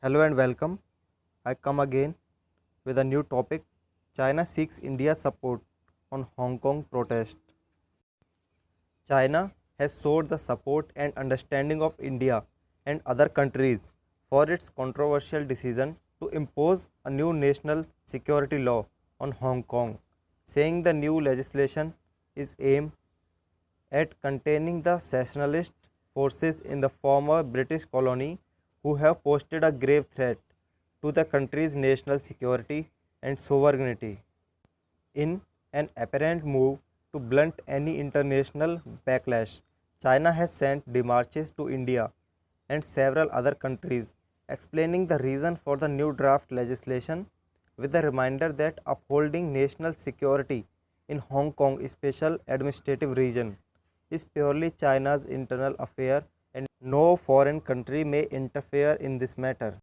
Hello and welcome. I come again with a new topic. China seeks India's support on Hong Kong protest. China has showed the support and understanding of India and other countries for its controversial decision to impose a new national security law on Hong Kong, saying the new legislation is aimed at containing the secessionist forces in the former British colony who have posed a grave threat to the country's national security and sovereignty. In an apparent move to blunt any international backlash, China has sent demarches to India and several other countries explaining the reason for the new draft legislation with the reminder that upholding national security in Hong Kong special administrative region is purely China's internal affair and no foreign country may interfere in this matter.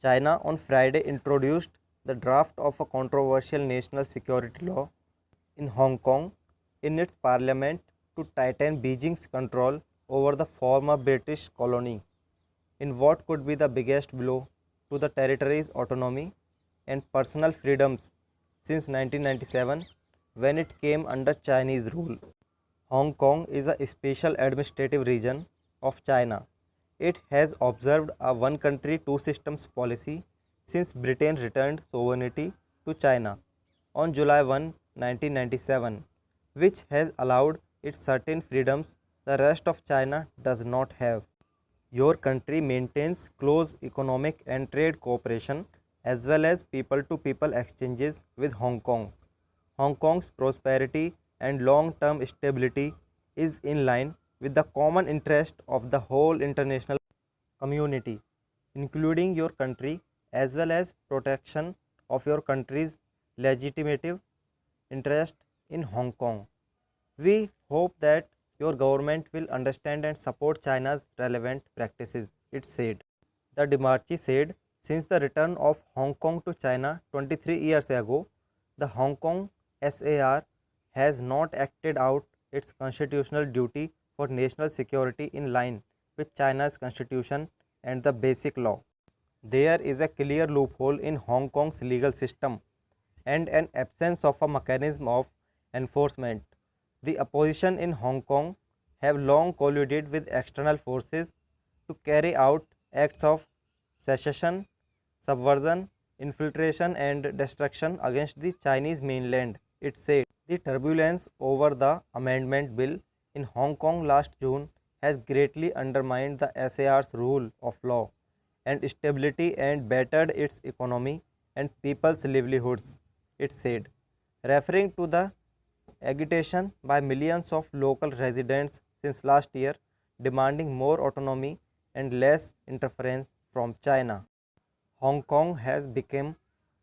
China on Friday introduced the draft of a controversial national security law in Hong Kong in its parliament to tighten Beijing's control over the former British colony in what could be the biggest blow to the territory's autonomy and personal freedoms since 1997 when it came under Chinese rule. Hong Kong is a special administrative region of China. It has observed a one country, two systems policy since Britain returned sovereignty to China on July 1, 1997, which has allowed it certain freedoms the rest of China does not have. Your country maintains close economic and trade cooperation as well as people to people exchanges with Hong Kong. Hong Kong's prosperity and long term stability is in line with the common interest of the whole international community, including your country, as well as protection of your country's legitimate interest in Hong Kong. We hope that your government will understand and support China's relevant practices, it said. The Demarchi said, since the return of Hong Kong to China 23 years ago, the Hong Kong SAR has not acted out its constitutional duty for national security in line with China's constitution and the basic law. There is a clear loophole in Hong Kong's legal system and an absence of a mechanism of enforcement. The opposition in Hong Kong have long colluded with external forces to carry out acts of secession, subversion, infiltration and destruction against the Chinese mainland, it said. The turbulence over the amendment bill in Hong Kong last June has greatly undermined the SAR's rule of law and stability and battered its economy and people's livelihoods, it said, referring to the agitation by millions of local residents since last year demanding more autonomy and less interference from China. Hong Kong has become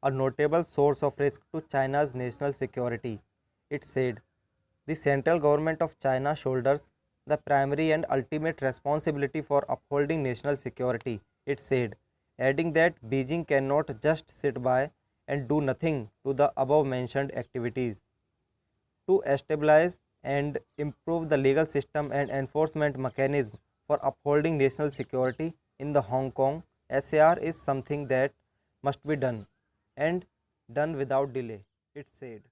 a notable source of risk to China's national security, it said. The central government of China shoulders the primary and ultimate responsibility for upholding national security, it said, adding that Beijing cannot just sit by and do nothing to the above mentioned activities. To stabilize and improve the legal system and enforcement mechanism for upholding national security in the Hong Kong SAR is something that must be done and done without delay, it said.